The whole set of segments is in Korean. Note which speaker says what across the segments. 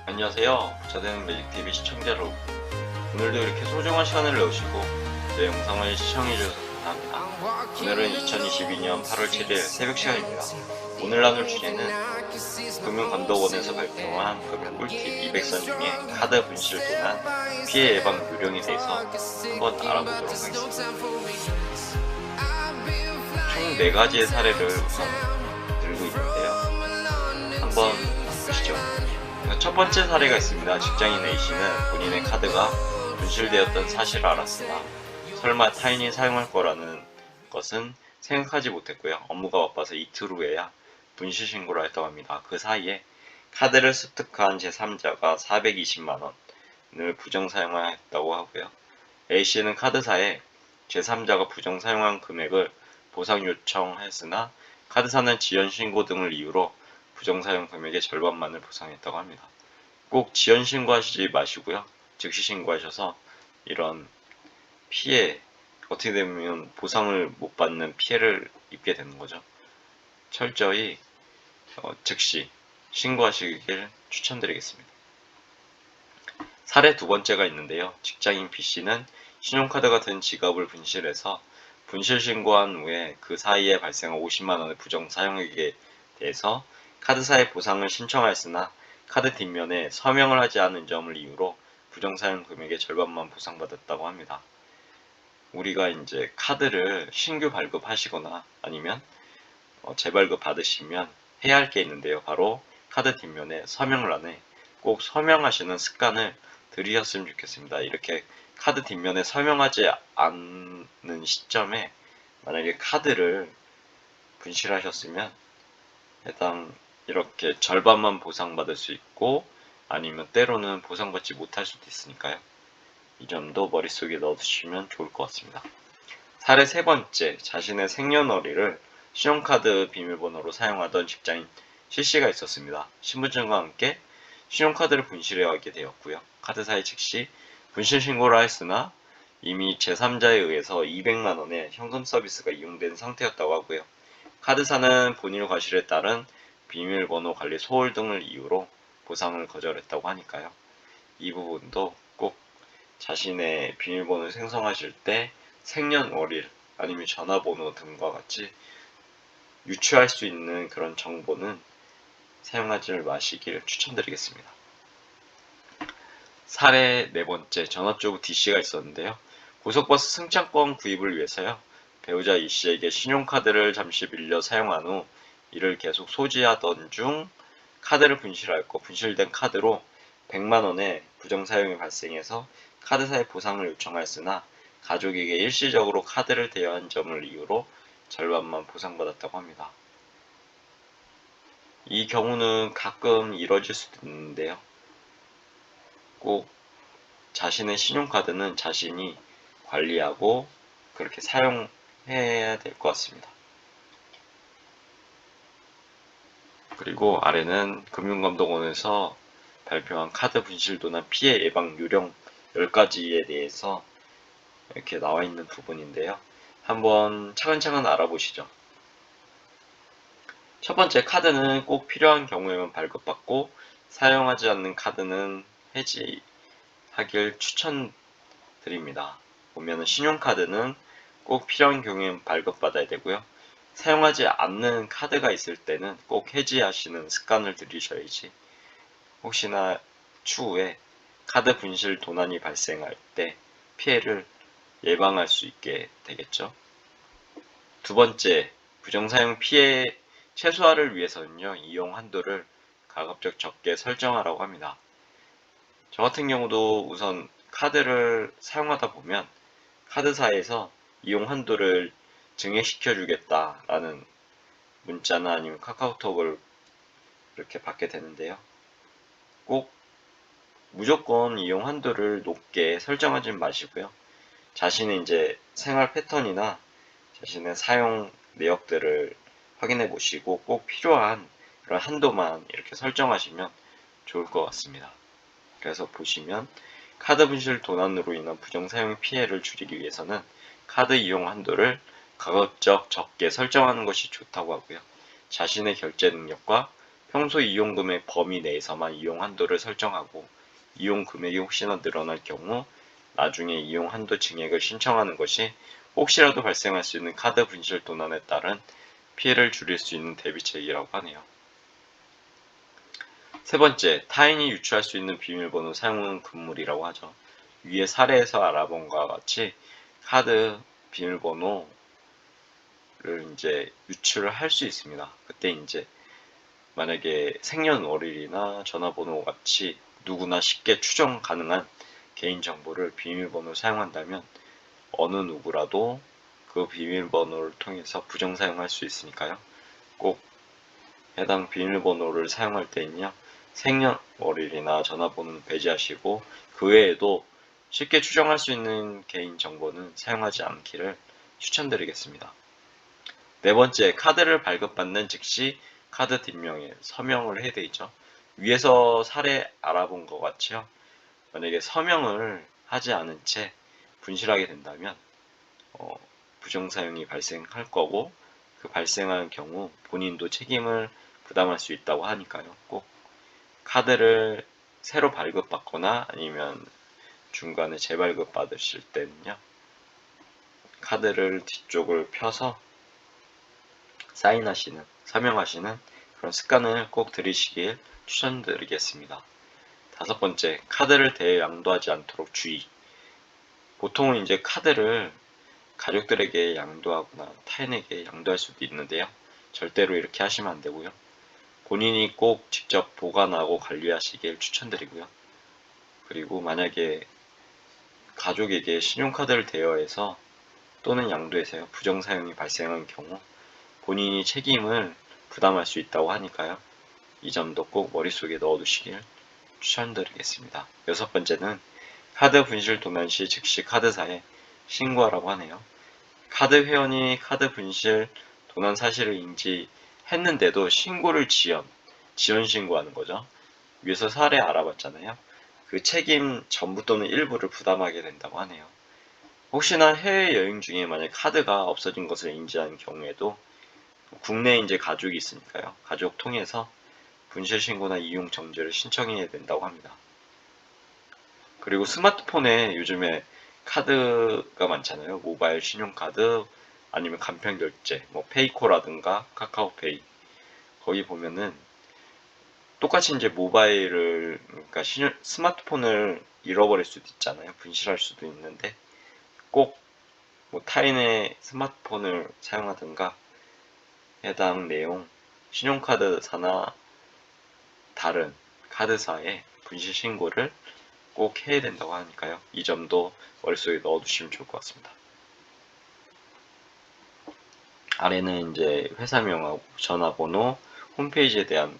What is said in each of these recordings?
Speaker 1: 안녕하세요. 저는 매직TV 시청자 여러분. 오늘도 이렇게 소중한 시간을 내주시고 제 영상을 시청해주셔서 감사합니다. 오늘은 2022년 8월 7일 새벽 시간입니다. 오늘 나눌 주제는 금융감독원에서 발표한 금융 꿀팁 200선 중에 카드 분실 도난 피해 예방 요령에 대해서 한번 알아보도록 하겠습니다. 총 4가지의 사례를 우선 들고 있는데요. 한번 보시죠. 첫 번째 사례가 있습니다. 직장인 A씨는 본인의 카드가 분실되었던 사실을 알았으나 설마 타인이 사용할 거라는 것은 생각하지 못했고요. 업무가 바빠서 이틀 후에야 분실 신고를 했다고 합니다. 그 사이에 카드를 습득한 제3자가 420만원을 부정 사용했다고 하고요. A씨는 카드사에 제3자가 부정 사용한 금액을 보상 요청했으나 카드사는 지연 신고 등을 이유로 부정사용 금액의 절반만을 보상했다고 합니다. 꼭 지연 신고하시지 마시고요. 즉시 신고하셔서 이런 피해, 어떻게 되면 보상을 못 받는 피해를 입게 되는 거죠. 철저히 즉시 신고하시길 추천드리겠습니다. 사례 두 번째가 있는데요. 직장인 B씨는 신용카드 같은 지갑을 분실해서 분실 신고한 후에 그 사이에 발생한 50만원의 부정 사용액에 대해서 카드사에 보상을 신청하였으나 카드 뒷면에 서명을 하지 않은 점을 이유로 부정사용 금액의 절반만 보상받았다고 합니다. 우리가 이제 카드를 신규 발급하시거나 아니면 재발급 받으시면 해야 할 게 있는데요. 바로 카드 뒷면에 서명란에 꼭 서명하시는 습관을 들이셨으면 좋겠습니다. 이렇게 카드 뒷면에 서명하지 않는 시점에 만약에 카드를 분실하셨으면 해당 이렇게 절반만 보상받을 수 있고 아니면 때로는 보상받지 못할 수도 있으니까요. 이 점도 머릿속에 넣어두시면 좋을 것 같습니다. 사례 세 번째, 자신의 생년월일을 신용카드 비밀번호로 사용하던 직장인 C씨가 있었습니다. 신분증과 함께 신용카드를 분실하게 되었고요. 카드사에 즉시 분실 신고를 하였으나 이미 제3자에 의해서 200만원의 현금 서비스가 이용된 상태였다고 하고요. 카드사는 본인 과실에 따른 비밀번호 관리 소홀 등을 이유로 보상을 거절했다고 하니까요. 이 부분도 꼭 자신의 비밀번호를 생성하실 때 생년월일 아니면 전화번호 등과 같이 유추할 수 있는 그런 정보는 사용하지 마시길 추천드리겠습니다. 사례 네 번째, 전업주부 D씨가 있었는데요. 고속버스 승차권 구입을 위해서요. 배우자 E씨에게 신용카드를 잠시 빌려 사용한 후 이를 계속 소지하던 중 카드를 분실하였고 분실된 카드로 100만원의 부정사용이 발생해서 카드사에 보상을 요청하였으나 가족에게 일시적으로 카드를 대여한 점을 이유로 절반만 보상받았다고 합니다. 이 경우는 가끔 이뤄질 수도 있는데요. 꼭 자신의 신용카드는 자신이 관리하고 그렇게 사용해야 될 것 같습니다. 그리고 아래는 금융감독원에서 발표한 카드 분실도나 피해 예방 요령 10가지에 대해서 이렇게 나와 있는 부분인데요. 한번 차근차근 알아보시죠. 첫 번째, 카드는 꼭 필요한 경우에만 발급받고 사용하지 않는 카드는 해지하길 추천드립니다. 보면은 신용카드는 꼭 필요한 경우에만 발급받아야 되고요. 사용하지 않는 카드가 있을 때는 꼭 해지하시는 습관을 들이셔야지 혹시나 추후에 카드 분실 도난이 발생할 때 피해를 예방할 수 있게 되겠죠. 두 번째, 부정사용 피해 최소화를 위해서는요, 이용 한도를 가급적 적게 설정하라고 합니다. 저 같은 경우도 우선 카드를 사용하다 보면 카드사에서 이용 한도를 증액시켜 주겠다라는 문자나 아니면 카카오톡을 이렇게 받게 되는데요. 꼭 무조건 이용 한도를 높게 설정하지 마시고요. 자신의 이제 생활 패턴이나 자신의 사용 내역들을 확인해 보시고 꼭 필요한 그런 한도만 이렇게 설정하시면 좋을 것 같습니다. 그래서 보시면 카드 분실 도난으로 인한 부정사용 피해를 줄이기 위해서는 카드 이용 한도를 가급적 적게 설정하는 것이 좋다고 하고요. 자신의 결제 능력과 평소 이용금액 범위 내에서만 이용 한도를 설정하고 이용 금액이 혹시나 늘어날 경우 나중에 이용 한도 증액을 신청하는 것이 혹시라도 발생할 수 있는 카드 분실 도난에 따른 피해를 줄일 수 있는 대비책이라고 하네요. 세 번째, 타인이 유추할 수 있는 비밀번호 사용은 금물이라고 하죠. 위에 사례에서 알아본 것과 같이 카드 비밀번호를 이제 유출을 할 수 있습니다. 그때 이제 만약에 생년월일이나 전화번호 같이 누구나 쉽게 추정 가능한 개인정보를 비밀번호를 사용한다면 어느 누구라도 그 비밀번호를 통해서 부정사용할 수 있으니까요. 꼭 해당 비밀번호를 사용할 때는요. 생년월일이나 전화번호는 배제하시고 그 외에도 쉽게 추정할 수 있는 개인정보는 사용하지 않기를 추천드리겠습니다. 네 번째, 카드를 발급받는 즉시 카드 뒷면에 서명을 해야 되죠. 위에서 사례 알아본 것 같이요. 만약에 서명을 하지 않은 채 분실하게 된다면 부정사용이 발생할 거고 그 발생한 경우 본인도 책임을 부담할 수 있다고 하니까요. 꼭 카드를 새로 발급받거나 아니면 중간에 재발급 받으실 때는요. 카드를 뒤쪽을 펴서 사인하시는, 서명하시는 그런 습관을 꼭 들이시길 추천드리겠습니다. 다섯 번째, 카드를 대양도하지 않도록 주의. 보통은 이제 카드를 가족들에게 양도하거나 타인에게 양도할 수도 있는데요. 절대로 이렇게 하시면 안 되고요. 본인이 꼭 직접 보관하고 관리하시길 추천드리고요. 그리고 만약에 가족에게 신용카드를 대여해서 또는 양도해서요. 부정사용이 발생한 경우 본인이 책임을 부담할 수 있다고 하니까요. 이 점도 꼭 머릿속에 넣어두시길 추천드리겠습니다. 여섯 번째는 카드 분실 도난 시 즉시 카드사에 신고하라고 하네요. 카드 회원이 카드 분실 도난 사실을 인지했는데도 신고를 지연 신고하는 거죠. 위에서 사례 알아봤잖아요. 그 책임 전부 또는 일부를 부담하게 된다고 하네요. 혹시나 해외여행 중에 만약 카드가 없어진 것을 인지한 경우에도 국내에 이제 가족이 있으니까요. 가족 통해서 분실 신고나 이용 정지를 신청해야 된다고 합니다. 그리고 스마트폰에 요즘에 카드가 많잖아요. 모바일 신용카드 아니면 간편결제, 뭐 페이코라든가 카카오페이 거기 보면은 똑같이 이제 모바일을 그러니까 스마트폰을 잃어버릴 수도 있잖아요. 분실할 수도 있는데 꼭 뭐 타인의 스마트폰을 사용하든가 해당 내용 신용카드사나 다른 카드사에 분실 신고를 꼭 해야 된다고 하니까요. 이 점도 머릿속에 넣어두시면 좋을 것 같습니다. 아래는 이제 회사명하고 전화번호, 홈페이지에 대한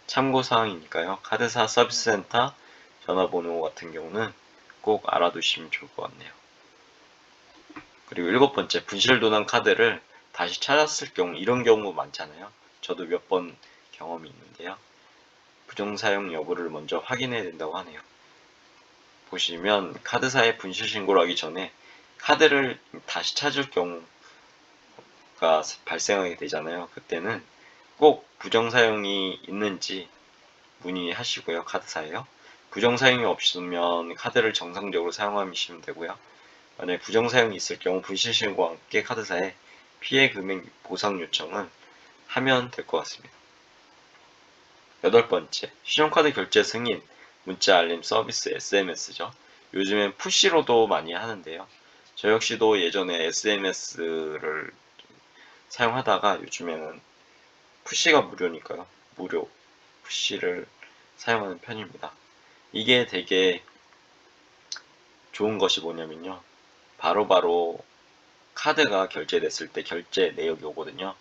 Speaker 1: 참고사항이니까요. 카드사 서비스센터 전화번호 같은 경우는 꼭 알아두시면 좋을 것 같네요. 그리고 일곱 번째, 분실도난 카드를 다시 찾았을 경우, 이런 경우 많잖아요. 저도 몇 번 경험이 있는데요. 부정사용 여부를 먼저 확인해야 된다고 하네요. 보시면 카드사에 분실 신고를 하기 전에 카드를 다시 찾을 경우가 발생하게 되잖아요. 그때는 꼭 부정사용이 있는지 문의하시고요. 카드사에요. 부정사용이 없으면 카드를 정상적으로 사용하시면 되고요. 만약 부정사용이 있을 경우 분실 신고와 함께 카드사에 피해 금액 보상 요청을 하면 될 것 같습니다. 여덟 번째, 신용카드 결제 승인 문자 알림 서비스 SMS죠. 요즘엔 푸시로도 많이 하는데요. 저 역시도 예전에 SMS를 사용하다가 요즘에는 푸시가 무료니까요. 무료 푸시를 사용하는 편입니다. 이게 되게 좋은 것이 뭐냐면요. 바로바로 카드가 결제됐을 때 결제 내역이 오거든요.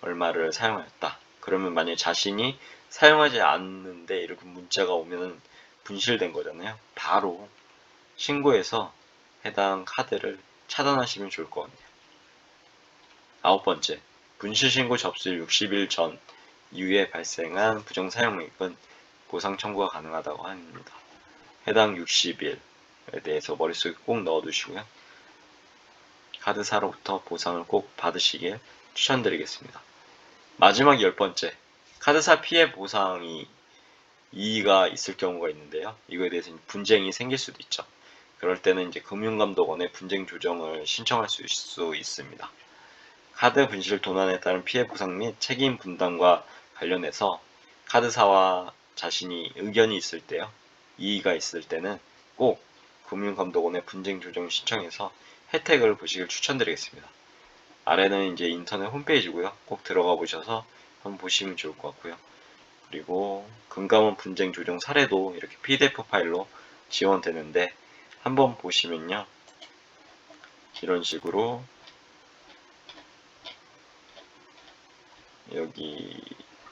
Speaker 1: 얼마를 사용하였다. 그러면 만약 자신이 사용하지 않는데 이렇게 문자가 오면 분실된 거잖아요. 바로 신고해서 해당 카드를 차단하시면 좋을 것 같네요. 아홉 번째, 분실 신고 접수일 60일 전 이후에 발생한 부정 사용액은 보상 청구가 가능하다고 합니다. 해당 60일에 대해서 머릿속에 꼭 넣어두시고요. 카드사로부터 보상을 꼭 받으시길 추천드리겠습니다. 마지막 열 번째, 카드사 피해 보상이 이의가 있을 경우가 있는데요. 이거에 대해서 분쟁이 생길 수도 있죠. 그럴 때는 이제 금융감독원에 분쟁 조정을 신청할 수 있습니다. 카드 분실 도난에 따른 피해 보상 및 책임 분담과 관련해서 카드사와 자신이 의견이 있을 때요. 이의가 있을 때는 꼭 금융감독원에 분쟁 조정을 신청해서 혜택을 보시길 추천드리겠습니다. 아래는 이제 인터넷 홈페이지고요. 꼭 들어가 보셔서 한번 보시면 좋을 것 같고요. 그리고 금감원 분쟁 조정 사례도 이렇게 PDF 파일로 지원되는데 한번 보시면요. 이런 식으로 여기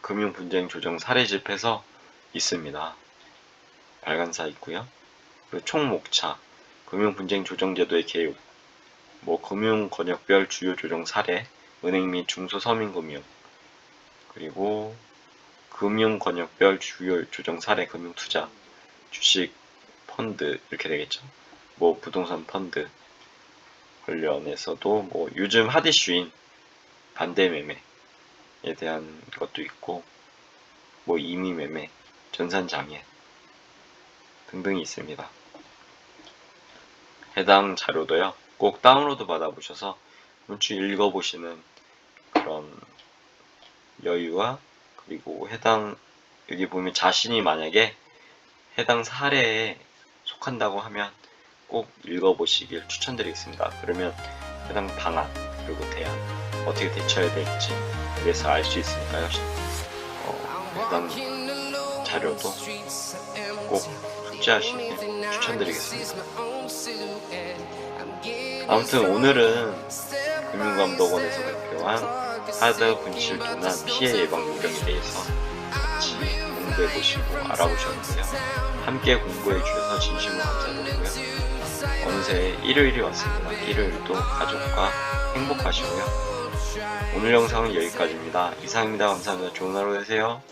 Speaker 1: 금융 분쟁 조정 사례집 해서 있습니다. 발간사 있고요. 그리고 총 목차, 금융 분쟁 조정 제도의 개요, 금융 권역별 주요 조정 사례, 은행 및 중소서민금융, 그리고 금융 권역별 주요 조정 사례, 금융 투자, 주식, 펀드 이렇게 되겠죠. 부동산 펀드 관련해서도 요즘 핫 이슈인 반대 매매에 대한 것도 있고, 임의 매매, 전산 장애 등등이 있습니다. 해당 자료도요, 꼭 다운로드 받아보셔서 한번 읽어보시는 그런 여유와, 그리고 여기 보면 자신이 만약에 해당 사례에 속한다고 하면 꼭 읽어보시길 추천드리겠습니다. 그러면 해당 방안, 그리고 대안, 어떻게 대처해야 될지 그래서 알 수 있으니까요. 해당 자료도 꼭 숙지하시길 추천드리겠습니다. 아무튼 오늘은 금융감독원에서 발표한 카드 분실 도난 피해 예방 요령에 대해서 같이 공부해보시고 알아보셨는데요. 함께 공부해주셔서 진심으로 감사드리고요. 어느새 일요일이 왔습니다. 일요일도 가족과 행복하시고요. 오늘 영상은 여기까지입니다. 이상입니다. 감사합니다. 좋은 하루 되세요.